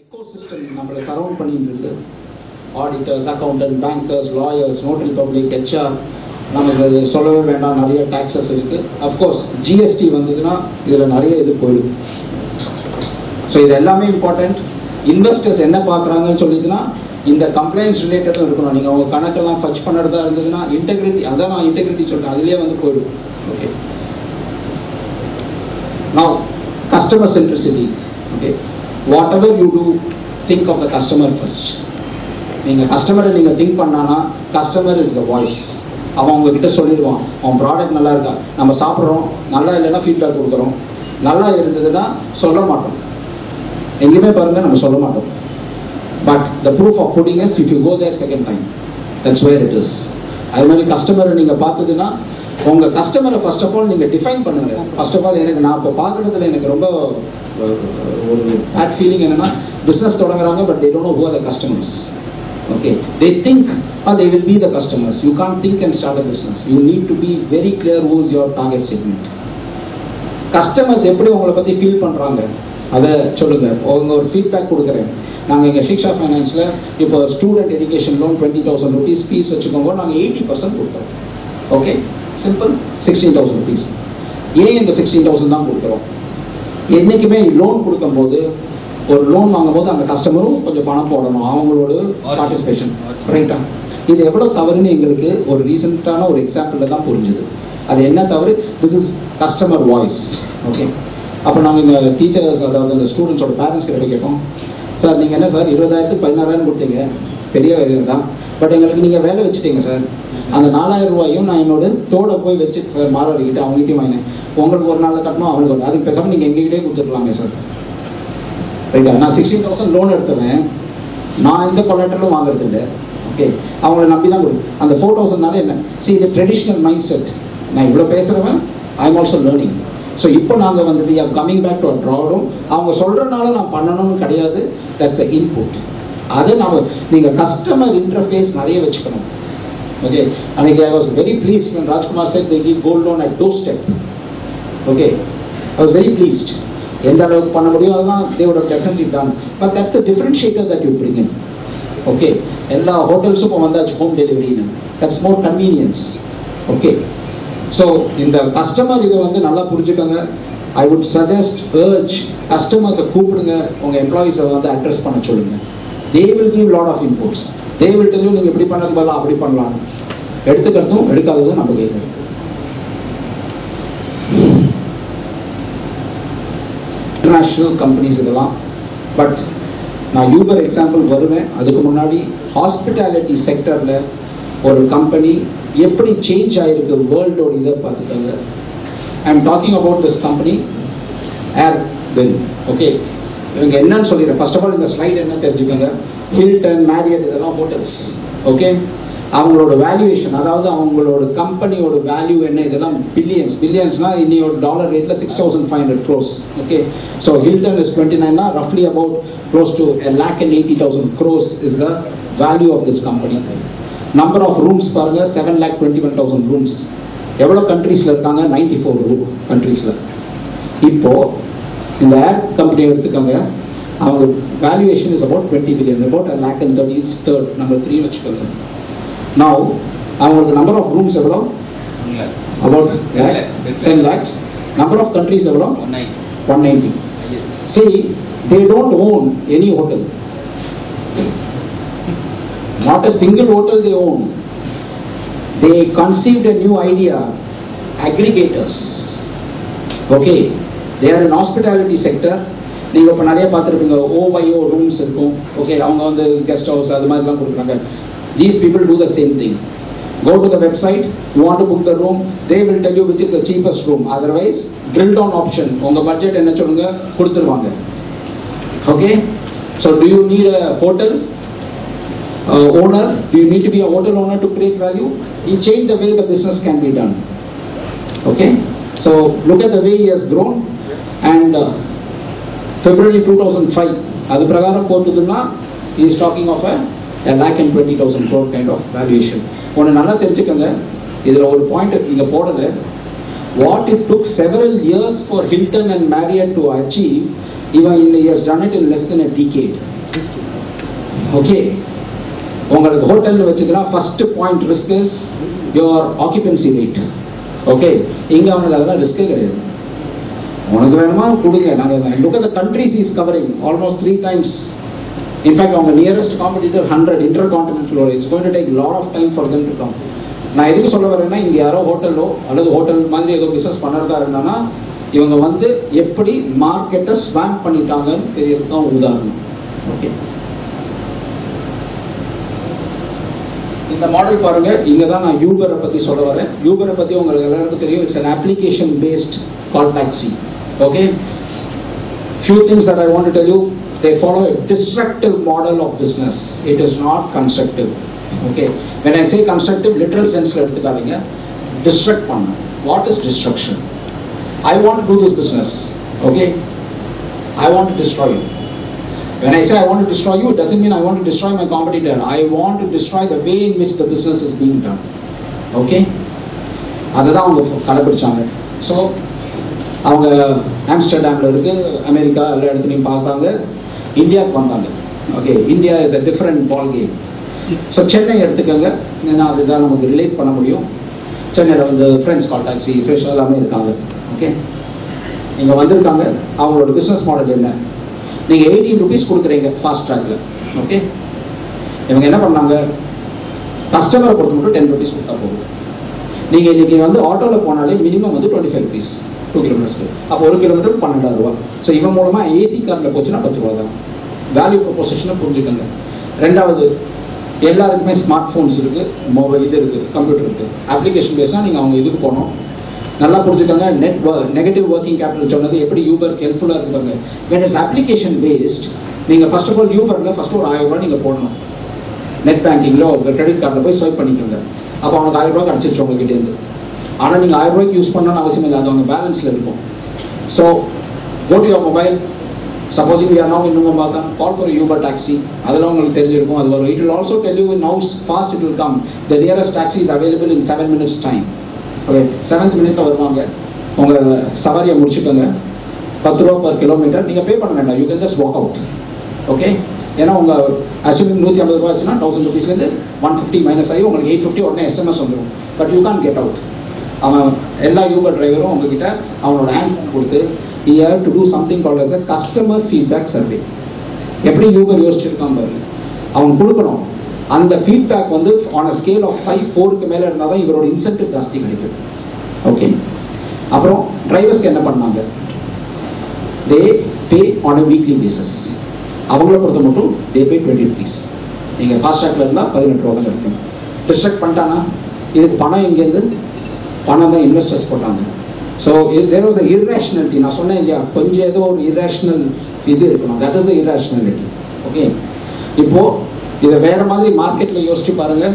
ecosystem நம்மளை surround பண்ணிட்டு இருக்கு. Auditors, accountant, bankers, lawyers, notary public, HR, நமக்கு சொல்லவே வேண்டாம், நிறைய டாக்ஸஸ் இருக்கு. அஃப்கோர்ஸ் ஜிஎஸ்டி வந்ததுன்னா இதில் நிறைய இது போயிடும். ஸோ இது எல்லாமே இம்பார்ட்டன்ட். இன்வெஸ்டர்ஸ் என்ன பார்க்குறாங்கன்னு சொல்லிட்டுனா இந்த கம்ப்ளைண்ட்ஸ் ரிலேட்டடாக இருக்கணும். நீங்கள் உங்கள் கணக்கெல்லாம் ஃபச் பண்ணுறதா இருந்ததுன்னா இன்டெகிரிட்டி, அதான் நான் இன்டெகிரிட்டி சொல்கிறேன், அதுலேயே வந்து போயிடும். Okay, now customer centricity. Okay, whatever you do, think of the customer first. நீங்க கஸ்டமரை நீங்க திங்க் பண்ணானா கஸ்டமர் இஸ் த வாய்ஸ். அவன் உங்ககிட்ட சொல்லிடுவான், அவன் ப்ராடக்ட் நல்லா இருக்கா, நம்ம சாப்பிட்றோம், நல்லா இல்லைன்னா ஃபீட்பேக் கொடுக்குறோம், நல்லா இருந்ததுன்னா சொல்ல மாட்டோம், எங்கேயுமே பாருங்க நம்ம சொல்ல மாட்டோம். But the proof of pudding is if you go there second time, that's where it is. அது மாதிரி கஸ்டமரை நீங்க பார்த்ததுன்னா உங்க கஸ்டமரை ஃபர்ஸ்ட் ஆஃப் ஆல் நீங்க டிஃபைன் பண்ணுங்க. ஃபர்ஸ்ட் ஆஃப் ஆல் எனக்கு நான் இப்போ பார்க்கறதுல எனக்கு ரொம்ப ஒரு பேட் ஃபீலிங் என்னன்னா, பிஸ்னஸ் தொடங்குறாங்க but they don't know who are the customers. Okay, they think or they will be the customers. You can't think and start a business. You need to be very clear who is your target segment. Customers எப்படி உங்களை பத்தி feel பண்றாங்க அதை சொல்லுங்க. உங்க ஒரு feedback கொடுக்குறேன். நாங்கள் எங்கள் ஷிக்ஷா ஃபைனான்ஸில் இப்போ student education loan 20,000 rupees fees வச்சுக்கோங்க, நாங்கள் 80% கொடுக்குறோம். Okay, simple, 16,000 rupees. ஏன் இந்த 16,000 தான் கொடுக்குறோம்? என்றைக்குமே லோன் கொடுக்கும்போது ஒரு லோன் வாங்கும்போது அந்த கஸ்டமரும் கொஞ்சம் பணம் போடணும், அவங்களோட பார்ட்டிசிபேஷன், ரைட்டா? இது எவ்வளோ தவறுன்னு எங்களுக்கு ஒரு ரீசெண்டான ஒரு எக்ஸாம்பிளில் தான் புரிஞ்சுது. அது என்ன தவறு? This is customer voice. Okay, அப்போ நாங்கள் இங்கே டீச்சர்ஸ், அதாவது அந்த ஸ்டூடெண்ட்ஸோட பேரண்ட்ஸ் கிட்ட கேட்போம், சார் நீங்கள் என்ன சார் 20,000க்கு 16,000 கொடுத்தீங்க, பெரிய வேலை தான், பட் எங்களுக்கு நீங்கள் வேலை வச்சுட்டீங்க சார், அந்த 4,000 ரூபாயும் நான் என்னோட தோட போய் வச்சு சார் மாறவர்கிட்ட அவங்ககிட்டயும் வாங்கினேன், உங்களுக்கு ஒரு நாள் கட்டணும், அவங்களுக்கு ஒரு, அதுக்கு பேசாமல் நீங்கள் எங்ககிட்டே கொடுத்துருக்கலாங்க சார், ரைட்டா? நான் 16,000 லோன் எடுத்துவேன், நான் எந்த கொலாட்டரும் வாங்குறது இல்லை. ஓகே, அவங்கள நம்பி தான் கொடுக்கும். அந்த 4,000னால என்ன? சி, இது ட்ரெடிஷ்னல் மைண்ட் செட். நான் இவ்வளோ பேசுகிறவன், I am also learning. So இப்போ நாங்கள் வந்து we are coming back to a ட்ராடும். அவங்க சொல்கிறனால நான் பண்ணணும்னு கிடையாது, தட்ஸ் அ இன்புட். அதை நம்ம நீங்கள் கஸ்டமர் இன்டர்ஃபேஸ் நிறைய வச்சுக்கணும். ஓகே, அன்னைக்கு I was very pleased when Rajkumar said they give gold loan at doorstep. Okay, I was very pleased. எந்த அளவுக்கு பண்ண முடியும் அதெல்லாம் they would have definitely done, but that's the differentiator that you bring in. Okay, எல்லா ஹோட்டல்ஸும் இப்போ வந்தாச்சு home டெலிவரின்னு, that's more convenience. Okay, so இந்த கஸ்டமர் இதை வந்து நல்லா புரிஞ்சுக்கோங்க. ஐ வுட் சஜஸ்ட், urge கஸ்டமர்ஸை கூப்பிடுங்க, உங்கள் எம்ப்ளாயீஸை வந்து அட்ரஸ் பண்ண சொல்லுங்க. they will give lot of inputs. they will tell you நீங்கள் இப்படி பண்ணது பதிலாக அப்படி பண்ணலாம், எடுத்துக்கிறதும் எடுக்காததும் நம்ம கேட்குறது. இன்டர்நேஷ்னல் கம்பெனிஸ் இதெல்லாம், பட் நான் யூபர் எக்ஸாம்பிள் வருவேன். அதுக்கு முன்னாடி ஹாஸ்பிட்டாலிட்டி செக்டரில் ஒரு கம்பெனி எப்படி சேஞ்ச் ஆகிருக்கு வேர்ல்டோட இதை பார்த்துக்கோங்க. I am talking about this company ஏர்பெல். ஓகே, இவங்க என்னன்னு சொல்லிடுறேன். ஃபர்ஸ்ட் ஆஃப் ஆல் இந்த ஸ்லைட் என்ன தெரிஞ்சுக்கோங்க, ஹில்டன், மேரியட் இதெல்லாம் ஹோட்டல்ஸ். ஓகே, அவங்களோட வேல்யூவேஷன், அதாவது அவங்களோட கம்பெனியோட வேல்யூ என்ன, இதெல்லாம் பில்லியன்ஸ். பில்லியன்ஸ்னா இன்னையோட டாலர் ரேட்ல 6,500 crores. Okay, so Hilton is 29னா ரஃப்லி about close to 1,80,000 crores is the value of this company. Number of rooms பாருங்க, 7,21,000 rooms. எவ்வளோ கண்ட்ரீஸ்ல இருக்காங்க? 94 கண்ட்ரீஸ்ல. இப்போ இந்த ஏர் கம்பெனி எடுத்துக்கோங்க, அவங்க valuation is about 20 billion, about 1,30,000, number 3 வச்சுக்கோங்க. Now அவங்களுக்கு நம்பர் ஆஃப் ரூம்ஸ் எவ்வளோ? About 10 lakhs. Number of countries எவ்வளோ? 190. See, they don't own any hotel. Not a single hotel they own. They conceived a new idea, aggregators. Okay, they are in hospitality sector. நீங்கள் இப்போ நிறைய பார்த்துருப்பீங்க, OYO rooms இருக்கும். Okay, அவங்க வந்து guest house அது மாதிரிலாம் கொடுக்குறாங்க. These people do the same thing. Go to the website, you want to book the room, they will tell you which is the cheapest room. Otherwise, drill down option, உங்க budget என்ன சொல்லுங்க, கொடுத்துருவாங்க. Okay, so do you need a hotel owner? Do you need to be a hotel owner to create value? He changed the way the business can be done. Okay, so look at the way he has grown. And February 2005 அது பிரகாரம் போட்டுதுன்னா he is talking of a 1,20,000 crore kind of valuation. ஒன்று நல்லா தெரிஞ்சுக்கோங்க, இதில் ஒரு point இங்கே போடல. What it took several years for Hilton and Marriott to achieve, even he has done it in less than a decade. Okay, உங்களுக்கு hotel வச்சுக்கிறா first point risk is your occupancy rate. Okay, இங்க அவனுக்கு அதெல்லாம் ரிஸ்கே கிடையாது. உனக்கு வேணுமா கொடுங்க, நாங்கள் look at the countries is covering almost 3 times. In fact, our nearest competitor 100 intercontinental, it's going to take a lot of time for them to come. நான் எதுக்கு சொல்ல வரேன்னா, இங்க யாரோ ஹோட்டலோ அல்லது ஹோட்டல் மாதிரி ஏதோ பிசினஸ் பண்ணுறதா இருந்தானா இவங்க வந்து எப்படி மார்க்கெட்டை ஸ்வாம்ப் பண்ணிட்டாங்கன்னு தெரியறது தான் உதாரணம். ஓகே, இந்த மாடல் பாருங்க. இங்க தான் நான் யூபரை பத்தி சொல்ல வரேன். யூபரை பத்தி உங்களுக்கு எல்லாருக்கும் தெரியும். It's an application based call taxi. Okay, few things that I want to tell you. They follow a destructive model of business. It is not constructive. Okay, when I say constructive, literal sense la eduthukaadinga. Destruct panna. What is destruction? I want to do this business. Okay, I want to destroy you. When I say I want to destroy you, it doesn't mean I want to destroy my competitor. I want to destroy the way in which the business is being done. Okay, adha avanga kalapidichaanga. So அவங்க ஆம்ஸ்டர்டாம்ல இருக்கு, America எல்லா இடத்துலையும் பார்த்தாங்க, இந்தியாவுக்கு வந்தாங்க. Okay, India is a different ball game. So Chennai எடுத்துக்கோங்க, ஏன்னா அதுதான் நமக்கு ரிலேட் பண்ண முடியும். சென்னையில் வந்து ஃப்ரெண்ட்ஸ் கால் டாக்ஸி, ஃப்ரெஷ் எல்லாமே இருக்காங்க. ஓகே, இங்கே வந்திருக்காங்க. அவங்களோட பிஸ்னஸ் மாடல் என்ன? நீங்கள் 18 rupees கொடுக்குறீங்க ஃபாஸ்ட் ட்ராக்ல. ஓகே, இவங்க என்ன பண்ணாங்க, கஸ்டமரை பொறுத்த மட்டும் 10 rupees கொடுத்தா போகும். நீங்கள் இன்னைக்கு வந்து ஆட்டோவில் போனாலே மினிமம் வந்து 25 rupees 2 kilometers. அப்போ 1 kilometer 12,000 ரூபா. ஸோ இவன் மூலமா ஏசி கார்ல போச்சுன்னா 10 ரூபா தான். வேல்யூ ப்ரொபோசிஷனை புரிஞ்சுக்கோங்க. ரெண்டாவது, எல்லாருக்குமே ஸ்மார்ட் போன்ஸ் இருக்கு, மொபைல் இது இருக்கு, கம்ப்யூட்டர் இருக்கு. அப்ளிகேஷன் பேஸ்னா நீங்க அவங்க இதுக்கு போகணும். நல்லா புரிஞ்சுக்கோங்க. நெகட்டிவ் ஒர்க்கிங் கேபிட்டல் சொன்னது எப்படி யூபர் ஹெல்ப்ஃபுல்லா இருக்கு பாருங்க. when it's application based, நீங்க ஃபர்ஸ்ட் ஆஃப் ஆல் யூபர்ல ஃபர்ஸ்ட் ஒரு 1000 ரூபாய் நீங்க போடணும். நெட் பேங்கிங்ல ஒரு கிரெடிட் கார்டில் போய் ஸ்வைப் பண்ணிக்கோங்க. அப்போ அவனுக்கு 1000 ரூபாய் கிடைச்சிருச்சு உங்ககிட்ட இருந்து. ஆனால் நீங்கள் 1000 ரூபாய்க்கு யூஸ் பண்ணணும்னு அவசியம் இல்லை, அது அவங்க பேலன்ஸில் இருக்கும். So go to your mobile. Supposing we are now in Nungambakkam, call for a Uber taxi. அதெல்லாம் உங்களுக்கு தெரிஞ்சிருக்கும். அது வரும். It will also tell you in how fast it will come. The nearest taxi is available in 7 minutes time. Okay, 7th minute வருவாங்க. உங்கள் சவாரியை முடிச்சுக்கோங்க. 10 ரூபா per kilometer. நீங்கள் பே பண்ண வேண்டாம். You can just walk out. Okay, ஏன்னா உங்கள் அசூமிங் 150 ரூபா ஆச்சுன்னா 1000 rupeesலேருந்து 150 மைனஸ் ஆகி உங்களுக்கு 850 உடனே SMS வந்துடும். But you can get out. அவன் எல்லா யூபர் டிரைவரும் உங்ககிட்ட அவனோட ஹேண்ட் ஃபோன் கொடுத்து he have to do something called as a customer feedback survey. எப்படி யூபர் யோசிச்சிருக்கான் பாரு, அவன் கொடுக்கணும். அந்த ஃபீட்பேக் வந்து on a scale of 5 4க்கு மேல இருந்தால் தான் இவரோட இன்சென்டிவ் ஜாஸ்தி கிடைக்கும். ஓகே, அப்புறம் டிரைவர்ஸ்க்கு என்ன பண்ணாங்க, they pay on a weekly basis. அவங்கள பொறுத்த மட்டும் they pay 20 rupees. நீங்க ஃபாஸ்ட் ட்ராக்ல இருந்தால் 18 ரூபா தான் கிடைக்கும். டிஸ்ட்ராக்ட் பண்ணிட்டானா இதுக்கு பணம் எங்கேருந்து? பணம் தான் இன்வெஸ்டர்ஸ் போட்டாங்க. So there was a irrationality. நான் சொன்னேன் இல்லையா, கொஞ்சம் ஏதோ ஒரு இர்ரேஷனல் இது இருக்கணும். That is the irrationality. Okay, இப்போ இதை வேற மாதிரி மார்க்கெட்ல யோசிச்சு பாருங்க.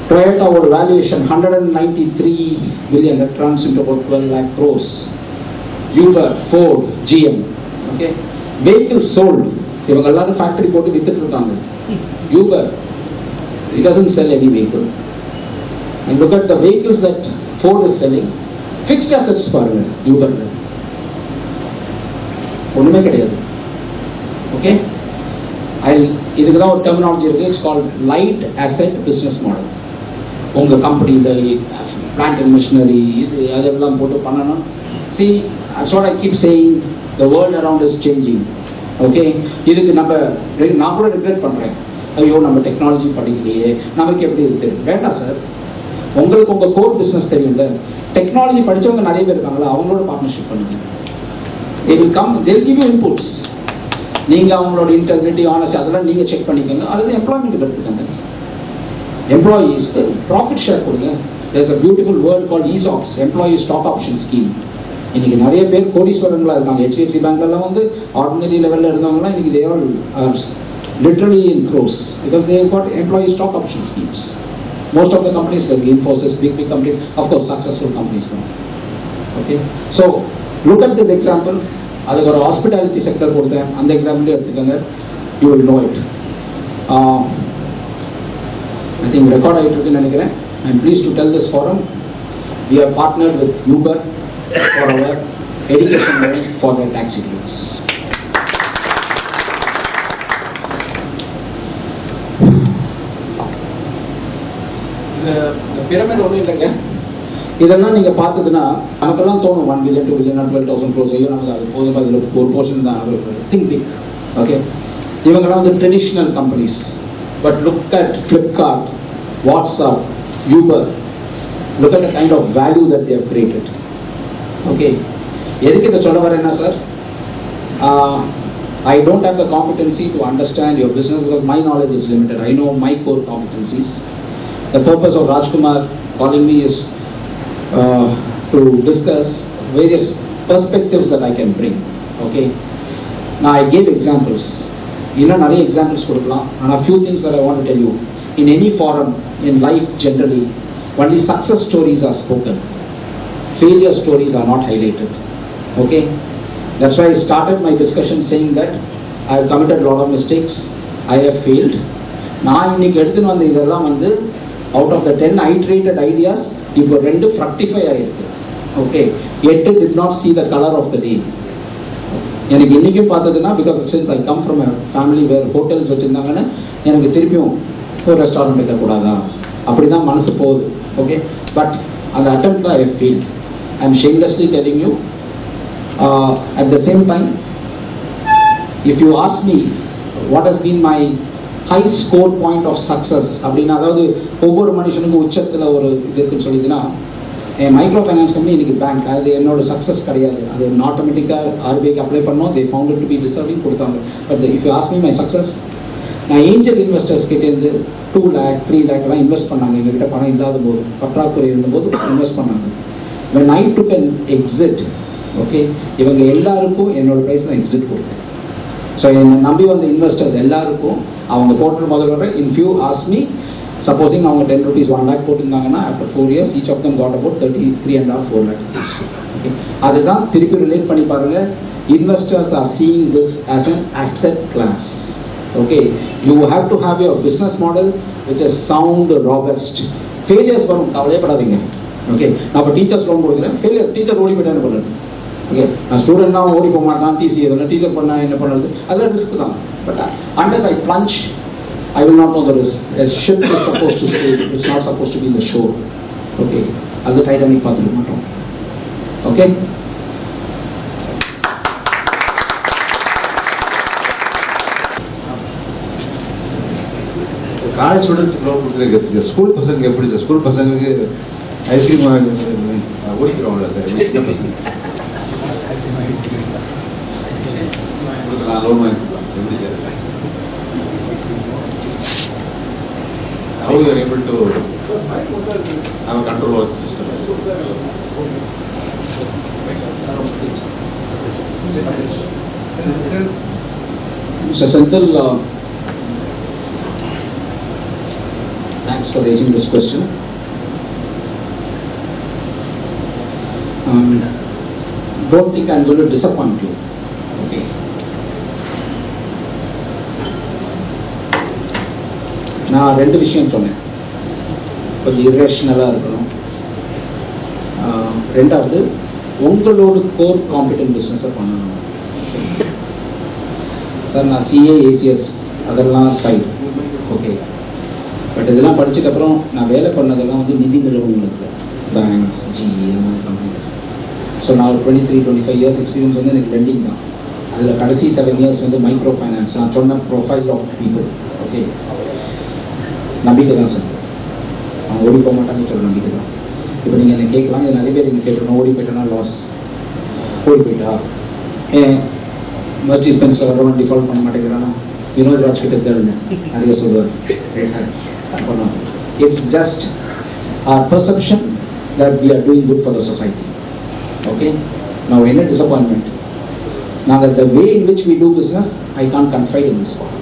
டொயோட்டாவோட valuation 193 billion, that runs into about 12 lakh crores. Uber, Ford, GM. Okay, vehicle sold இவங்க எல்லாரும் ஃபேக்டரி போட்டு வித்துட்டு இருக்காங்க. Uber, it doesn't sell any vehicle. And look at the vehicles that Ford is selling. Fixed assets பாருங்க யூபர்ல ஒண்ணுமே கிடையாது. Okay, இதுக்கு தான் ஒரு டெர்மினாலஜி இருக்கு. It's called light asset business model. உங்க கம்பெனி இந்த பிளான்ட் அண்ட் மிஷினரி இது அதெல்லாம் போட்டு பண்ணணும். See, that's what I keep saying, the world around is changing. Okay, இதுக்கு நான் கூட ரிக்ரெட் பண்றேன். ஐயோ நம்ம டெக்னாலஜி படிக்கலையே, நமக்கு எப்படி இருக்கு. வேண்டாம் சார், உங்களுக்கு உங்க கோர் பிசினஸ் தெரியும்ல. டெக்னாலஜி படிச்சவங்க நிறைய பேர் இருக்காங்களா, அவங்களோட பார்ட்னர்ஷிப் பண்ணுங்க. they will come, they will give you inputs. நீங்க அவங்களோட இன்டெகிரிட்டி, ஆனஸ்டி அதெல்லாம் நீங்க செக் பண்ணிக்கோங்க. அது எம்ப்ளாய்மெண்ட் எடுத்துக்கோங்க. எம்ப்ளாயீஸ்க்கு ப்ராஃபிட் ஷேர் கொடுங்க. there's a beautiful word called ESOPs, employee stock option scheme. இன்னைக்கு நிறைய பேர் கோடீஸ்வரங்களா இருக்காங்க. HDFC பேங்க்ல வந்து ஆர்டினரி லெவல்ல இருந்தவங்கலாம் இன்னைக்கு they are literally in crores because they have got employee stock option schemes. Most of the companies like Infosys, big companies, of course successful companies now. Okay, so look at this example. அதுக்கு ஒரு hospitality sector கொடுத்தேன், அந்த example எடுத்துக்கோங்க. you will know it. I think record ஆகிட்டு இருக்குன்னு நினைக்கிறேன். I am pleased to tell this forum, we have partnered with Uber for our education loan for their taxi groups. Pyramid ஒன்றும் இல்லைங்க. இதெல்லாம் நீங்க பார்த்ததுன்னா நமக்கெல்லாம் தோணும் 1 billion 2 billion 12,000 crores ஐயோ நமக்கு அது போதும், அதில் ஒரு போர்ஷன் தான். Think big. ஓகே, இவங்கெல்லாம் வந்து traditional companies. But look at Flipkart, WhatsApp, Uber. Look at the kind of value that they have created. ஓகே, எதுக்கு இதை சொல்ல வரேன்னா sir, I don't have the competency to understand your business because my knowledge is limited. I know my core competencies. The purpose of Rajkumar calling me is to discuss various perspectives that I can bring. Okay. Now I gave examples. Inna nariya examples kodukkalam. And a few things that I want to tell you. In any forum, in life generally, only success stories are spoken. Failure stories are not highlighted. Okay. That's why I started my discussion saying that I have committed a lot of mistakes. I have failed. நான் இன்னைக்கு எடுத்துன்னு வந்த இதெல்லாம் வந்து out of the 10 iterated ideas, இப்போ 2 fructify ஆயிருக்கு. Okay, 8 did not see the color of the day. எனக்கு இன்னைக்கும் பார்த்ததுன்னா because since I come from a family where hotels வச்சிருந்தாங்கன்னு எனக்கு திருப்பியும் ஒரு ரெஸ்டாரண்ட் வைக்கக்கூடாதா அப்படிதான் மனசு போகுது. ஓகே, பட் அந்த அட்டெம்ப்ட்ல I have failed. I am shamelessly telling you. At the same time, if you ask me what has been my high score point of success அப்படின்னா, அதாவது ஒவ்வொரு மனுஷனுக்கும் உச்சத்தில் ஒரு இது இருக்குன்னு சொல்லிதுன்னா, என் மைக்ரோ ஃபைனான்ஸ் கம்பெனி இன்னைக்கு பேங்க், அது என்னோட சக்ஸஸ் கிடையாது. அது ஆட்டோமேட்டிக்காக ஆர்பிஐக்கு அப்ளை பண்ணோம், they found it to be deserving கொடுத்தாங்க. But if you ask me my success, நான் ஏஞ்சல் இன்வெஸ்டர்ஸ் கிட்டேருந்து 2 lakh 3 lakh எல்லாம் இன்வெஸ்ட் பண்ணாங்க. எங்ககிட்ட பணம் இல்லாத போது, பற்றாக்குறை இருந்தபோது இன்வெஸ்ட் பண்ணாங்க. when I took an exit, okay, இவங்க எல்லாருக்கும் என்னோட பிரைஸ் நான் எக்ஸிட் கொடுத்தேன். ஸோ என்னை நம்பி வந்த இன்வெஸ்டர்ஸ் எல்லாருக்கும் அவங்க போட்டு முதல்ல in few ask me, supposing அவங்க 10 rupees 1 lakh போட்டிருந்தாங்கன்னா after 4 years each of them got about 33.5 4 lakh rupees. Okay, அதுதான் திருப்பி ரிலேட் பண்ணி பாருங்க. Investors are seeing this as an asset class. Okay, you have to have your business model which is sound robust. Failures வரும், கவலையப்படாதீங்க. Okay, நான் இப்போ teachers loan கொடுக்குறேன், failure teacher ஓடி போயிட்டு என்ன பண்ணுறது? ஓகே, நான் ஸ்டூடெண்ட்னா ஓடி போக மாட்டான், டிசி எதுவும் டீச்சர் பண்ணா என்ன பண்ணுறது, அதெல்லாம் ரிஸ்க் தான். But unless I plunge, I will not know the risk. A ship is supposed to stay, it's not supposed to be in the shore. Okay, அது டைட்டானிக் பார்த்துக்க மாட்டோம். ஓகே, காலேஜ் ஸ்டூடெண்ட்ஸ் லோன் கொடுத்துருக்கு. School பசங்க எப்படி sir? School பசங்களுக்கு ice cream ஓடிக்கிறோம்ல sir, சின்ன பசங்க கொடுக்கலாம், லோன் வாங்கிக்கலாம், எப்படி sir? How you are able to have a control over the system? Mr. Senthil, thanks for raising this question. Don't think I'm going to disappoint you. Okay. நான் 2 விஷயம் சொன்னேன். கொஞ்சம் இரேஷனலாக இருக்கணும். ரெண்டாவது, உங்களோட கோர் காம்பிடன்ட் பிஸ்னஸை பண்ணணும். சார், நான் சிஏ ஏசிஎஸ் அதெல்லாம் சைடு ஓகே, பட் இதெல்லாம் படிச்சதுக்கப்புறம் நான் வேலை பண்ணதெல்லாம் வந்து நிதி நிறுவனங்களுக்கு, பேங்க்ஸ், ஜிஇ அந்த மாதிரி கம்பெனி. ஸோ நான் ஒரு 23-25 years எக்ஸ்பீரியன்ஸ் வந்து எனக்கு லெண்டிங் தான். அதில் கடைசி 7 years வந்து மைக்ரோ ஃபைனான்ஸ். நான் சொன்ன ப்ரொஃபைல் ஆஃப் பீப்புள். ஓகே, நம்பிக்கை தான் சார். அவங்க ஓடி போக மாட்டாங்கன்னு சொல்ல நம்பிக்கை தான். இப்போ நீங்கள் என்ன கேட்கலாம், இது நிறைய பேர் என்ன கேட்கணும், ஓடி போயிட்டோன்னா லாஸ், ஓடி போயிட்டா ஏன் மர்ஜி ஸ்பென்ஸில் வரவன் டிஃபால்ட் பண்ண மாட்டேங்கிறானா, வினோத் ராஜ் கிட்ட தேடுங்க, நிறைய சொல்லுவார். It's just our perception that we are doing good for the society. Okay, now any disappointment, now that the way in which we do business, I can't confide in this one.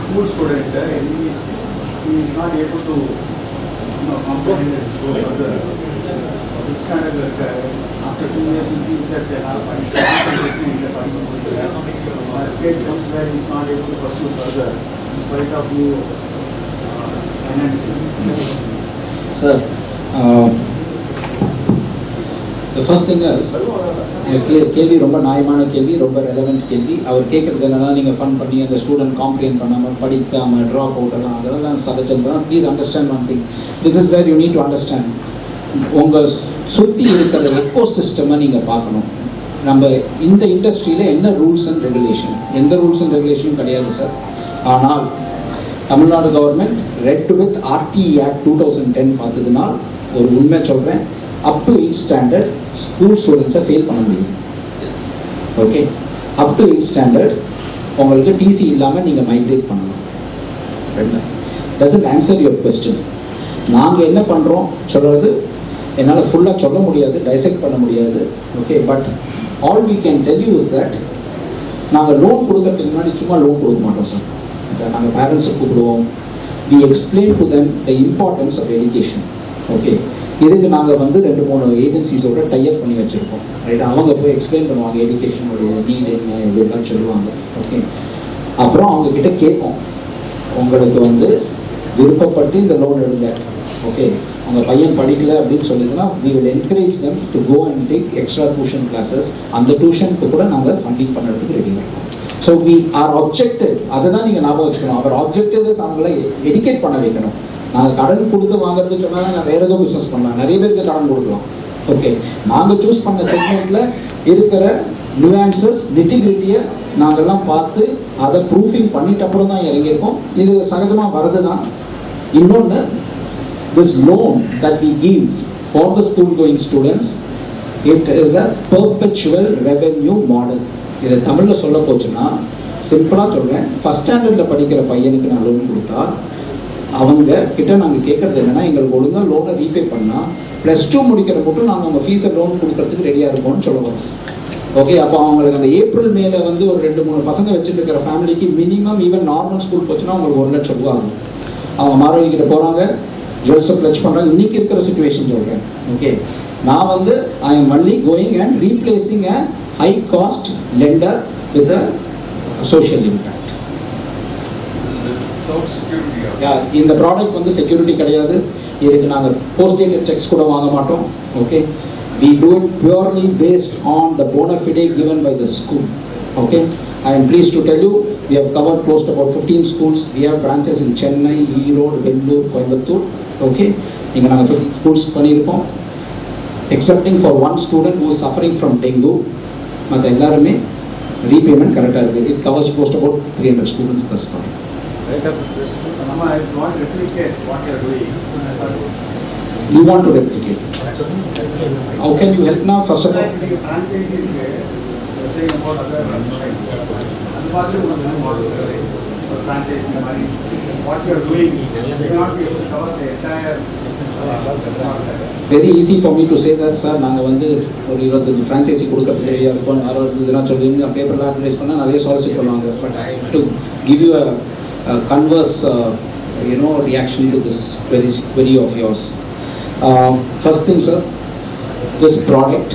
School student, he is not able to comprehend and go further. This kind of after 2 years he thinks that they have concentration in the stage comes where he is not able to pursue further in spite of new financing. Sir, The first thing is, கேள்வி ரொம்ப நியாயமான கேள்வி, ரொம்ப relevant கேள்வி. அவர் கேட்கறது என்னன்னா, நீங்கள் fun பண்ணி அந்த ஸ்டூடெண்ட் காம்ப்ளைண்ட் பண்ணாமல் படிக்காமல் ட்ராப் அவுட் எல்லாம் அதெல்லாம் சஜஷன் தான். Please understand one thing. This is where you need to understand. உங்கள் சுற்றி இருக்கிற எக்கோ சிஸ்டமை நீங்கள் பார்க்கணும். நம்ம இந்த இண்டஸ்ட்ரியில் என்ன ரூல்ஸ் அண்ட் ரெகுலேஷன், எந்த ரூல்ஸ் அண்ட் ரெகுலேஷனும் கிடையாது சார். ஆனால் Tamil Nadu government read with RTE Act 2010 பார்த்ததுன்னா ஒரு உண்மை சொல்கிறேன், up to 8th standard school ஸ்டூடெண்ட்ஸை ஃபெயில் பண்ண முடியும். Okay, up to 8th standard உங்களுக்கு டிசி இல்லாமல் நீங்கள் மைக்ரேட் பண்ணலாம். Doesn't answer your question. நாங்கள் என்ன பண்ணுறோம் சொல்கிறது என்னால் ஃபுல்லாக சொல்ல முடியாது, டைசெக்ட் பண்ண முடியாது. Okay, but all we can tell you is that நாங்கள் லோன் கொடுக்கறதுக்கு முன்னாடி சும்மா லோன் கொடுக்க மாட்டோம் சார். நாங்கள் பேரண்ட்ஸை கூப்பிடுவோம். We explain to them the importance of education. Okay, இதுக்கு நாங்கள் வந்து 2-3 ஏஜென்சிஸோட டைப் பண்ணி வச்சுருக்கோம். ரைட், அவங்க போய் எக்ஸ்பிளைன் பண்ணுவாங்க எஜுகேஷனுடைய நீட் என்ன இதெல்லாம் சொல்லுவாங்க. ஓகே, அப்புறம் அவங்கக்கிட்ட கேட்போம், உங்களுக்கு வந்து விருப்பப்பட்டு இந்த லோன் எடுங்க. ஓகே, உங்கள் பையன் படிக்கல அப்படின்னு சொல்லிட்டுனா we will encourage them to go and take extra tuition classes. அந்த டியூஷனுக்கு கூட நாங்கள் ஃபண்டிங் பண்ணுறதுக்கு ரெடி இருக்கோம். ஸோ our objective, அதை தான் நீங்கள் ஞாபகம் வச்சுக்கணும். அவர் ஆப்ஜெக்டிவ் அவங்கள எஜுகேட் பண்ண வைக்கணும். நாங்கள் கடன் கொடுத்து வாங்குறது சொன்னால் நான் வேறு ஏதோ பிஸ்னஸ் பண்ணலாம், நிறைய பேருக்கு கடன் கொடுக்கலாம். ஓகே, நாங்கள் சூஸ் பண்ண செக்மெண்ட்டில் இருக்கிற நியூஆன்சஸ் நிட்டிகிரிட்டியை நாங்கள்லாம் பார்த்து அதை ப்ரூஃபிங் பண்ணிட்டு அப்புறம் தான் இறங்கியிருக்கோம். இது சகஜமாக வருது தான். இன்னொன்று, this loan that we give for the school going students, it is a perpetual revenue model. இதை தமிழில் சொல்ல போச்சுன்னா சிம்பிளாக சொல்கிறேன், ஃபஸ்ட் ஸ்டாண்டர்டில் படிக்கிற பையனுக்கு நான் லோன் கொடுத்தா அவங்க கிட்ட நாங்கள் கேட்கறது என்னன்னா, எங்களுக்கு ஒழுங்காக லோனை ரீபே பண்ணால் +2 முடிக்கிற மட்டும் நாங்கள் உங்கள் ஃபீஸை லோன் கொடுக்கறதுக்கு ரெடியாக இருக்கோம்னு சொல்லுவோம். ஓகே, அப்போ அவங்களுக்கு அந்த ஏப்ரல் மேல வந்து ஒரு 2-3 பசங்க வச்சுட்டு இருக்கிற ஃபேமிலிக்கு மினிமம் ஈவன் நார்மல் ஸ்கூல் போச்சுன்னா அவங்களுக்கு 1 லட்சம் ரூபா ஆகும். அவங்க மாணவர்கள் கிட்ட போகிறாங்க, ஜுவல்ஸை ப்ளச் பண்ணுறாங்க. இன்னைக்கு இருக்கிற சிச்சுவேஷன் சொல்கிறேன். ஓகே, நான் வந்து ஐ am only going and replacing a high cost lender with a social impact. இந்த ப்ராடக்ட் வந்து செக்யூரிட்டி கிடையாது. இதுக்கு நாங்கள் போஸ்ட் டேட்டட் செக்ஸ் கூட வாங்க மாட்டோம். Okay, we do it purely based on the bona fide given by the school. Okay, I am pleased to tell you we have covered close to about 15 schools. We have branches in Chennai, Erode, Bangalore, Coimbatore. Okay, இங்க நாங்க 15 schools பண்ணியிருக்கோம். Excepting for one student who is suffering from dengue, மற்ற எல்லாருமே repayment கரெக்டா இருக்கு. It covers close to about 300 students thus far. I want to replicate what you are doing. You want to replicate? How can you help now? First of all, what you are doing, you may not be able to cover the entire. Very easy for me to say that, sir. நாங்கள் வந்து ஒரு 25 franchisee கொடுக்கறதுக்கு ரெடியாக இருக்கோம். யாரோ இதெல்லாம் சொல்லுவீங்க, பேப்பரில் அட்வைஸ் பண்ணால் நிறைய சாலிசிட் பண்ணுவாங்க. But I have to give you a converse reaction to this query of yours. First thing, sir, this product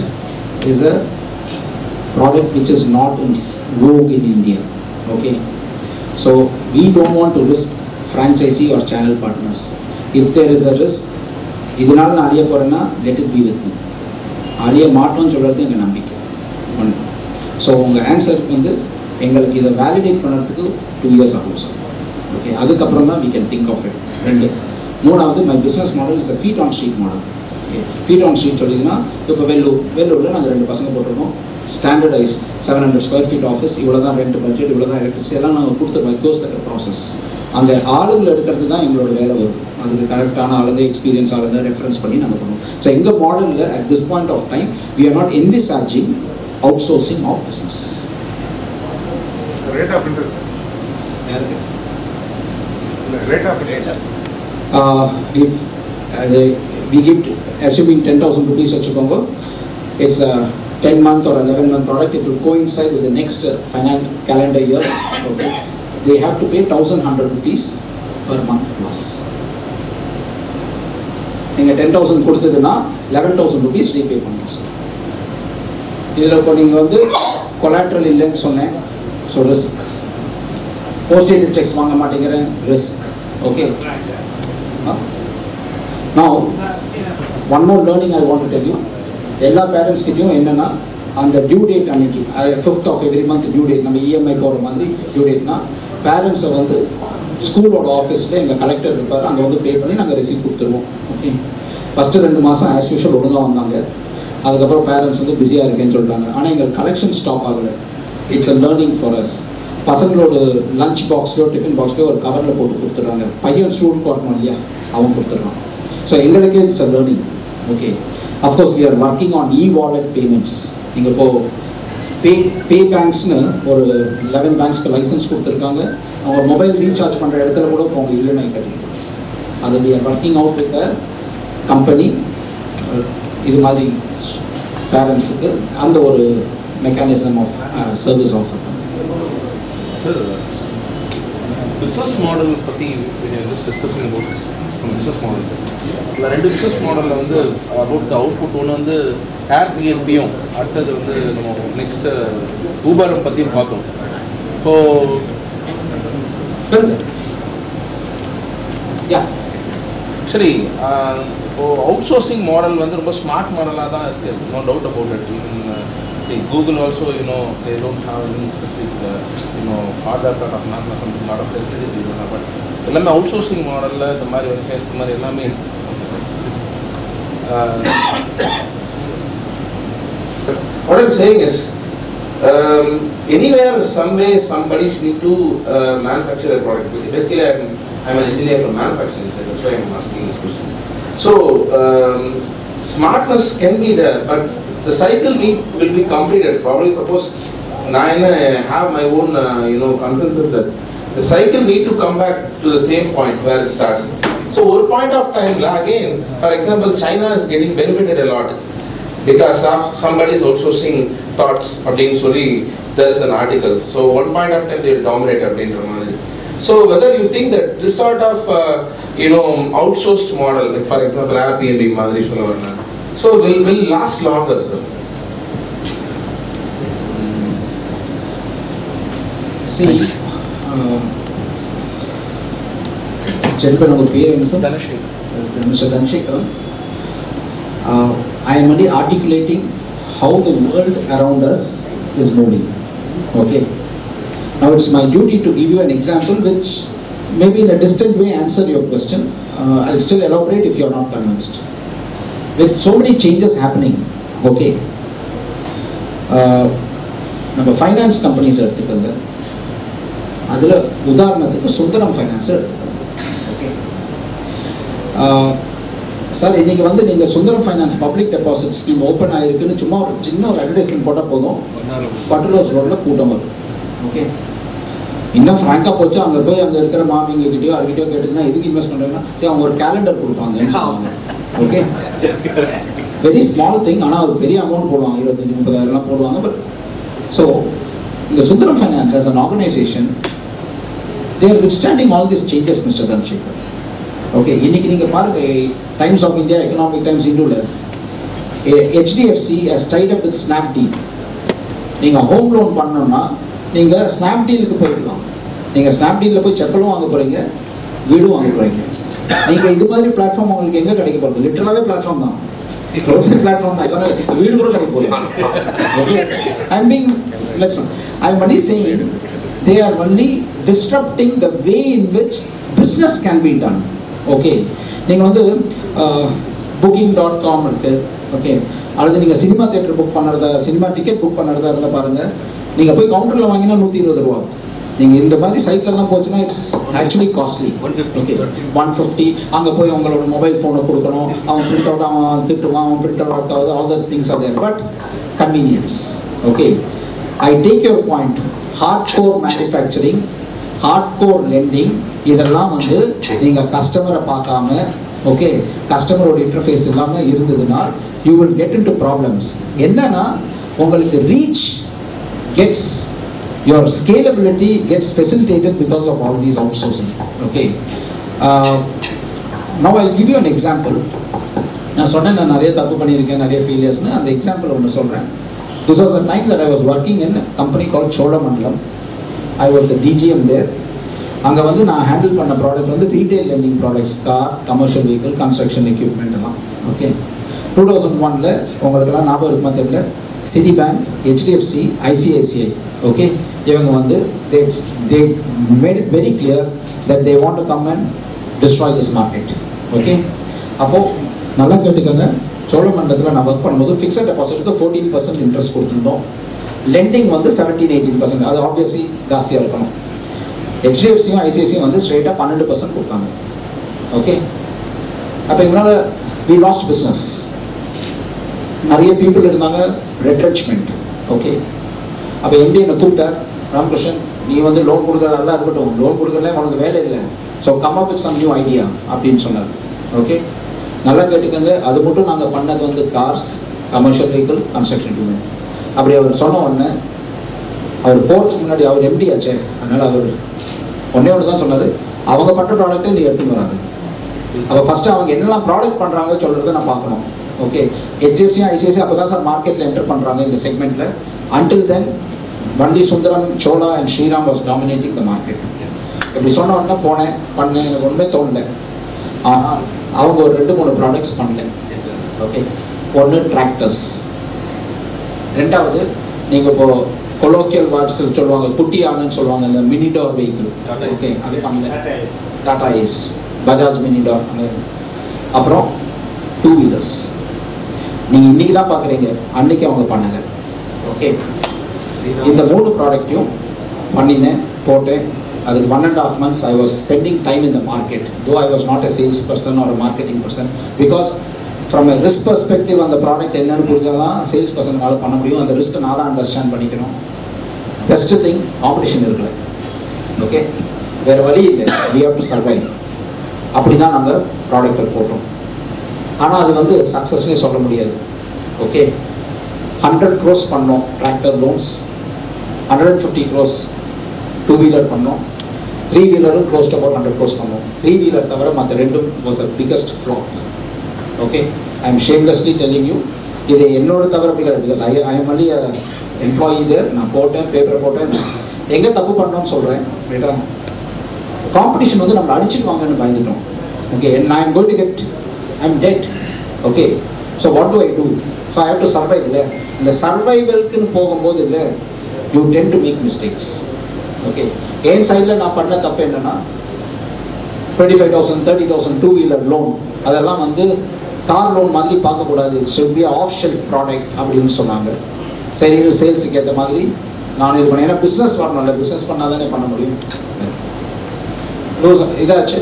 is a product which is not in vogue in India. Okay, so we don't want to risk franchisee or channel partners. If there is a risk, இதனால நான் அழிய போறேன்னா let it be with me. அழிய மாட்டோம்னு சொல்றது எங்க நம்பிக்கை. So உங்க ஆன்சருக்கு வந்து எங்களுக்கு இதை வேலிடேட் பண்ணுறதுக்கு 2 years ஆகும் சார். ஓகே, அதுக்கப்புறம் தான் we can think of it. 2. மூணாவது, my business model is a feet on street model. feet on street சொல்லிங்கன்னா இப்போ வெள்ளூரில் நாங்கள் 2 பசங்க போட்டிருக்கோம். ஸ்டாண்டர்டைஸ் 700 square feet ஆஃபீஸ், இவ்வளோ தான் ரெண்ட் பட்ஜெட், இவ்வளோ தான் எலக்ட்ரிசிட்டி, எல்லாம் நாங்கள் கொடுத்து கோஸ் தக்க ப்ராசஸ். அங்கே ஆளுங்களை எடுக்கிறது தான் எங்களோட வேலை வரும். அதுக்கு கரெக்டான ஆளுங்க, எக்ஸ்பீரியன்ஸ் ஆளுங்க ரெஃபரன்ஸ் பண்ணி நாங்கள் பண்ணுவோம். ஸோ எங்கள் மாடலில் at this point of time we are not envisaging outsourcing of business. Rate of interest. Rate of interest. If we give, assuming 10,000 rupees வச்சுக்கோங்க, it's a 10-month or 11-month product. It will coincide with the next calendar year. Okay, they have to pay 1,100 rupees per month plus. நீங்க 10,000 கொடுத்ததுன்னா 11,000 rupees repay பண்ணணும் சார். இதில் இப்போ நீங்கள் வந்து collateral இல்லைன்னு சொன்னேன், so risk. Post dated cheques வாங்க மாட்டேங்கிறேன், risk. Okay, now one more learning I want to tell you. எல்லா பேரண்ட்ஸ்கிட்டையும் என்னன்னா அந்த டியூ டேட் அன்னைக்கு 5th of every month due date, நம்ம இஎம்ஐ போகிற மாதிரி டியூ டேட்னா பேரண்ட்ஸை வந்து ஸ்கூலோட ஆஃபீஸில் எங்கள் கலெக்டர் இருப்பார், அங்கே வந்து பே பண்ணி நாங்கள் ரெசிப்ட் கொடுத்துருவோம். ஓகே, ஃபஸ்ட்டு 2 மாதம் ஆஸ் யூஷுவல் ஒழுங்காக வந்தாங்க. அதுக்கப்புறம் பேரண்ட்ஸ் வந்து பிஸியாக இருக்கேன்னு சொல்லிட்டாங்க. ஆனால் எங்கள் கலெக்ஷன் ஸ்டாப் ஆகலை. It's a learning for us. பசங்களோட லஞ்ச் பாக்ஸ்லையோ டிஃபன் பாக்ஸ்லையோ ஒரு கவரில் போட்டு கொடுத்துட்றாங்க. பையன் ஸ்டூடெண்ட் வரணும் இல்லையா, அவன் கொடுத்துட்றான். ஸோ எங்களுக்கே it's a learning. Okay, of course we are working on e-wallet payments. நீங்கள் இப்போது பே பேங்க்ஸ்னு ஒரு 11 பேங்க்ஸ்க்கு லைசன்ஸ் கொடுத்துருக்காங்க. அவங்க மொபைல் ரீசார்ஜ் பண்ணுற இடத்துல கூட இப்போ அவங்க இஎம்ஐ கட்டிக்கலாம். அது we are working out with a company. இது மாதிரி பேரண்ட்ஸுக்கு அந்த ஒரு mechanism of service offer. Sir, business model பற்றி discussing about business model sir. இதில் 2 பிஸ்னஸ் மாடலில் வந்து அபவுட் அவுட்புட் ஒன்று வந்து ஏர்பிஎன்பியும், அடுத்தது வந்து நம்ம நெக்ஸ்ட்டு ஊபரும் பற்றியும் பார்த்தோம். ஸோ சரி, இப்போ அவுட் சோர்சிங் மாடல் வந்து ரொம்ப ஸ்மார்ட் மாடலாக தான் இருக்குது. No doubt about it. Even Google also, they don't have any specific, hardware sort of lot of facilities, but எல்லாமே அவுட் சோர்சிங் மாடலில் இந்த மாதிரி இந்த மாதிரி எல்லாமே. What I'm saying is, anywhere, somewhere, somebody need to manufacture a product. Basically, I'm an engineer for manufacturing, so that's why I'm asking this question. So, smartness can be there, but the cycle will be completed. Probably, suppose I have my own, consensus that the cycle need to come back to the same point where it starts. So, one point of time, again, for example, China is getting benefited a lot because of somebody's outsourcing thoughts. There is an article. So, one point of time they will dominate a. So, whether you think that this sort of, outsourced model, like for example, Airbnb, Madri Shulavarna, so will last longer, sir? See, Mr. Dhanashekhar, I am only articulating how the world around us is moving. Okay. Now it's my duty to give you an example which maybe in a distant way answer your question. I'll still elaborate if you are not convinced. With so many changes happening, okay, நம்ம finance companies எடுத்துக்கோங்க. அதில் உதாரணத்துக்கு Sundaram finance எடுத்துக்கோங்க. Okay sir, இன்னைக்கு வந்து நீங்கள் Sundaram finance public deposit scheme open ஆகிருக்குன்னு சும்மா ஒரு சின்ன ஒரு அட்வர்டைஸ்மெண்ட் போட்டால் போதும், பட்டுலோஸ் ரோடில் கூட்டம் வரும். ஓகே, இன்னும் ஃப்ராங்காக போச்சு, அங்கே போய் அங்கே இருக்கிற மாமிங்ககிட்டயோ யார்கிட்டயோ கேட்டுங்கன்னா எதுக்கு இன்வெஸ்ட் பண்ணுறாங்கன்னா சரி அவங்க ஒரு கேலண்டர் கொடுப்பாங்கன்னு சொல்லுவாங்க. ஓகே, வெரி ஸ்மால் திங், ஆனால் ஒரு பெரிய அமௌண்ட் போடுவாங்க, 25,000-30,000 போடுவாங்க. பட் ஸோ இந்த Sundaram finance as an organisation they are withstanding all this changes, mister Dhanasekar. Okay, இன்னைக்கு நீங்கள் பாருங்க, Times of India, Economic Times இந்துல HDFC has tied up with Snapdeal. நீங்கள் ஹோம் லோன் பண்ணணும்னா நீங்கள் ஸ்னாப்டீலுக்கு போய்க்கலாம். நீங்கள் ஸ்னாப்டீலில் போய் செப்பலும் வாங்க போகிறீங்க, வீடும் வாங்க போகிறீங்க. நீங்கள் இது மாதிரி பிளாட்ஃபார்ம் உங்களுக்கு எங்கே கிடைக்க போகிறது? லிட்டரலாகவே பிளாட்ஃபார்ம் தான், பிளாட்ஃபார்ம் தான். இப்போ வீடு கூட கிடைக்க போகுது. I'm only saying they are only disrupting the way in which business can be done. Okay, நீங்கள் வந்து booking.com இருக்கு. ஓகே, அல்லது நீங்கள் சினிமா தியேட்டர் புக் பண்ணுறதா, சினிமா டிக்கெட் புக் பண்ணுறதா இருந்தால் பாருங்கள், நீங்கள் போய் கவுண்டரில் வாங்கினா 120 ரூபா. நீங்கள் இந்த மாதிரி சைட்லலாம் போச்சுன்னா இட்ஸ் ஆக்சுவலி காஸ்ட்லி. ஓகே, 150. அங்கே போய் உங்களோட மொபைல் ஃபோனை கொடுக்கணும், அவன் பிரிண்ட் அவுட், அவன் திட்டுவான், அவன் பிரிண்ட் அவுட் ஆகுது, all that things are there, but convenience. Okay, I take your point. Hard core manufacturing, hard core lending, இதெல்லாம் வந்து நீங்கள் கஸ்டமரை பார்க்காம, ஓகே, கஸ்டமரோட இன்டர்ஃபேஸ் இல்லாமல் இருந்ததுன்னா you will get into problems. என்னன்னா உங்களுக்கு reach gets, your scalability gets facilitated because of all these outsourcing. Okay, now I'll give you an example. நான் சொன்னேன், நான் நிறைய தப்பு பண்ணியிருக்கேன், நிறைய ஃபெயிலியர்ஸ்னு. அந்த எக்ஸாம்பிள் ஒன்று சொல்கிறேன். This was a time that I was working in a company called Cholamandalam. I was the DGM there. அங்கே வந்து நான் ஹேண்டில் பண்ண ப்ராடக்ட் வந்து retail lending products, car, commercial vehicle, construction equipment எல்லாம். ஓகே, 2001 உங்களுக்கெல்லாம் ஞாபகம் இருக்குமா தெரியல, Citi bank, HDFC, ICICI, okay, இவங்க வந்து they made it very clear that they want to come and destroy this market. Okay, அப்போ நல்லா கேட்டுக்கோங்க. சோழமண்டலத்தில் நான் ஒர்க் பண்ணும்போது ஃபிக்ஸட் டெபாசிட்க்கு 14% இன்ட்ரெஸ்ட் கொடுத்துருந்தோம். லெண்டிங் வந்து 17-18%. அது ஆப்வியஸ்லி ஜாஸ்தியாக இருக்கணும். HDFCயும் ICICIயும் வந்து ஸ்ட்ரெயிட்டாக 12% கொடுத்தாங்க. ஓகே, அப்போ எங்களால் we lost business. நிறைய பீப்புள் இருந்தாங்க, ரெட்ரெச்மெண்ட். ஓகே, அப்போ எம்டி என்னை கூப்பிட்டார், ராமகிருஷ்ணன் நீ வந்து லோன் கொடுக்குறதா இருக்கட்டும், லோன் கொடுக்குறதுல உனக்கு வேலை இல்லை, so come up with some new idea அப்படின்னு சொன்னார். ஓகே, நல்லா கேட்டுக்கோங்க. அது மட்டும் நாங்கள் பண்ணது வந்து கார்ஸ், கமர்ஷியல் வெஹிக்கிள், கன்ஸ்ட்ரக்ஷன் டியூமெண்ட். அப்படி அவர் சொன்ன உடனே அவர் போகிறதுக்கு முன்னாடி அவர் எம்டி ஆச்சே, அதனால் அவர் ஒன்னே ஒன்று தான் சொன்னார், அவங்க பண்ணுற ப்ராடக்ட்டை நீ எடுத்துன்னு வராது. அப்போ ஃபஸ்ட்டு அவங்க என்னெல்லாம் ப்ராடக்ட் பண்ணுறாங்க சொல்கிறத நான் பார்க்கணும். ஓகே, HDFC, ICICI அப்போ தான் சார் மார்க்கெட்டில் என்டர் பண்ணுறாங்க இந்த செக்மெண்ட்டில். Until then, only Sundaram, Chola and Shriram was dominating the market. இப்படி சொன்ன உடனே போனேன், பண்ணேன், எனக்கு ஒன்றுமே தோணல. ஆனால் அவங்க ஒரு 2-3 ப்ராடக்ட்ஸ் பண்ணல. ஓகே, ஒன்று டிராக்டர்ஸ், ரெண்டாவது நீங்கள் இப்போ கொலோக்கியல் வேர்ட்ஸில் சொல்லுவாங்க குட்டியானு சொல்லுவாங்க, இந்த மினி டோர் வெஹிக்கிள். ஓகே, அது பண்ணல. Tata Ace, Bajaj mini door. அப்புறம் 2 வீலர்ஸ் நீங்கள் இன்னைக்கு தான் பார்க்குறீங்க, அன்னைக்கு அவங்க பண்ணலை. ஓகே, இந்த 3 ப்ராடக்ட்டையும் பண்ணினேன், போட்டேன். அதுக்கு 1.5 months I was spending time in the market, though I was not a sales person or a marketing person, because from a risk perspective அந்த ப்ராடக்ட் என்னன்னு புரிஞ்சாதான் சேல்ஸ் பர்சனால பண்ண முடியும். அந்த ரிஸ்க் நான் தான் அண்டர்ஸ்டாண்ட் பண்ணிக்கணும். பெஸ்ட் திங் காம்படிஷன் இருக்குல்ல. Okay, வேற வழி இல்லை, we have to survive. அப்படி தான் நாங்கள் ப்ராடக்டை போட்டோம். ஆனால் அது வந்து சக்ஸஸ்னே சொல்ல முடியாது. ஓகே, 100 crores பண்ணோம் டிராக்டர் லோன்ஸ், 150 crores 2 வீலர் பண்ணோம், 3 வீலரும் க்ளோஸ் அபவுட் 100 crores பண்ணோம். 3 வீலர் தவிர மற்ற ரெண்டும் was a biggest flop. Okay, I am shamelessly telling you, இது என்னோட தவிர கிடையாது. Because I am only employee there. நான் போட்டேன், பேப்பர் போட்டேன், எங்கே தப்பு பண்ணோன்னு சொல்கிறேன். ரைட்டா, காம்படிஷன் வந்து நம்மளை அடிச்சுக்குவாங்கன்னு பயந்துட்டோம். Okay, I am going to get, I am dead. Okay, so what do I do? So I have to survive. இல்லை, இந்த சர்வைவல்க்குன்னு போகும்போது இல்லை, you tend to make mistakes. Okay, என் சைடில் நான் பண்ண தப்பு என்னன்னா 25,000 30,000 2 வீலர் லோன், அதெல்லாம் வந்து கார் லோன் மாதிரி பார்க்கக்கூடாது, it should be off shelf product அப்படின்னு சொன்னாங்க. சரி, சேல்ஸுக்கு ஏற்ற மாதிரி நான் இது பண்ணேன். ஏன்னா பிஸ்னஸ் வரணும்ல, பிஸ்னஸ் பண்ணால் தானே பண்ண முடியும். இதாச்சு.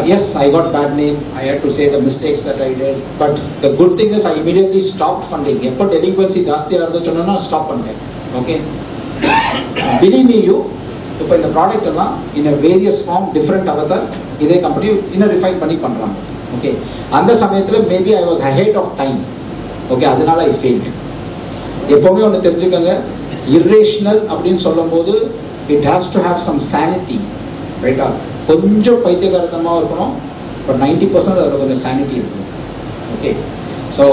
Yes, I got bad name. I had to say the mistakes that I did. But the good thing is I immediately stopped funding. எப்போ delinquency ஜாஸ்தியாக இருந்தது சொன்னா ஸ்டாப் பண்ணிட்டேன். ஓகே, believe me you, இப்போ இந்த ப்ராடக்ட் எல்லாம் in a various form different avatar இதே company இன்னும் ரிஃபைன் பண்ணி பண்ணுறாங்க. ஓகே, அந்த சமயத்தில் maybe I was ahead of time. Okay, அதனால I failed. எப்போவுமே ஒன்று தெரிஞ்சுக்கோங்க, irrational அப்படின்னு சொல்லும் போது it has to have some sanity. ரைட்டா, கொஞ்சம் பைத்தியகாரத்தமாக இருக்கணும், பட் 90% அதில் கொஞ்சம் சானிட்டி இருக்கும். ஓகே, ஸோ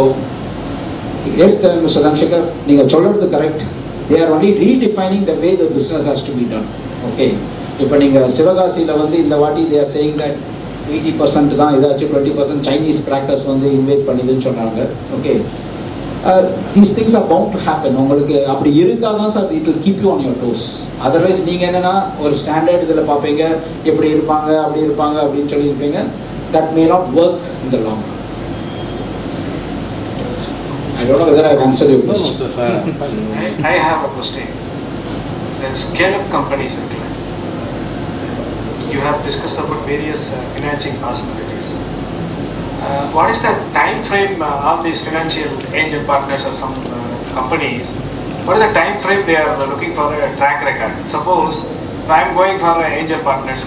எஸ் மிஸ்டர் தன்சேகர், நீங்கள் சொல்கிறது correct. They are only redefining the way the business has to be done. Okay, இப்போ நீங்கள் சிவகாசியில் வந்து இந்த வாட்டி தே ஆர் சேயிங் தட் 80% தான் இதாச்சும் 20% சைனீஸ் கிராக்கர்ஸ் வந்து இன்வைட் பண்ணிதுன்னு சொன்னாங்க. Okay, these things are bound to happen. உங்களுக்கு அப்படி இருந்தால் தான் sir it will keep you on your toes. Otherwise நீங்கள் என்னென்னா ஒரு ஸ்டாண்டர்ட் இதில் பார்ப்பீங்க, எப்படி இருப்பாங்க அப்படி இருப்பாங்க அப்படின்னு சொல்லியிருப்பீங்க. that may not work in the long run. I don't know whether I have answered your question. I have a question. The scale-up companies, you have discussed about various financing possibilities. What is the time frame of these financial angel partners or some companies? What is the time frame they are looking for a track record? Suppose I am going for angel partners,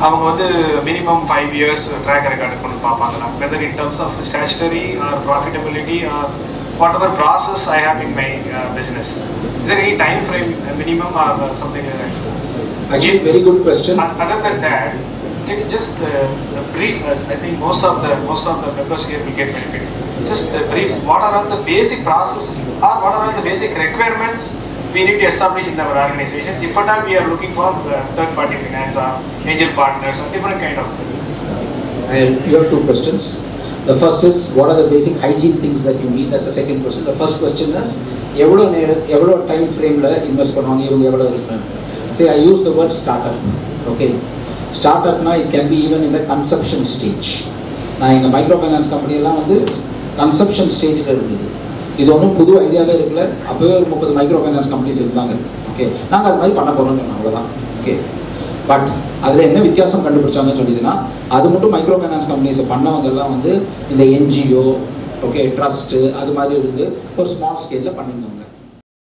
அவங்க வந்து minimum 5 years track record கொண்டு பார்ப்பாங்களா, whether in terms of statutory or profitability or whatever process I have in my business. Is there any time frame minimum or something like that? Again, very good question. Other than that, can you just brief us? I think most of the members here will get benefit. Just brief. What are all the basic process or what are all the basic requirements we need to establish in our organizations? If at all we are looking for third-party finance or angel partners or different kind of. You have 2 questions. The first is, what are the basic hygiene things that you need? That's the second question. The first question is, எவ்வளோ time ஃப்ரேமில் invest பண்ணுவாங்க, இவங்க எவ்வளோ இருக்காங்க. See, I use the word startup. Okay, startup-na it can be even in the conception stage. நான் எங்கள் micro finance கம்பெனியெல்லாம் வந்து conception ஸ்டேஜில் இருந்தது. இது ஒன்றும் புது ஐடியாவே இருக்குல்ல, அப்போவே ஒரு 30 மைக்ரோ ஃபைனான்ஸ் கம்பெனிஸ் இருந்தாங்க. ஓகே, நாங்கள் அது மாதிரி பண்ண போகிறோம்னு சொன்னோம், அவ்வளோதான். ஓகே, பட் அதில் என்ன வித்தியாசம் கண்டுபிடிச்சாங்கன்னு சொல்லிதுன்னா, அது மட்டும் மைக்ரோ ஃபைனான்ஸ் கம்பெனிஸை பண்ணவங்க எல்லாம் வந்து இந்த என்ஜிஓ, ஓகே, ட்ரஸ்ட்டு அது மாதிரி இருந்து ஒரு ஸ்மால் ஸ்கேலில் பண்ணியிருந்தாங்க.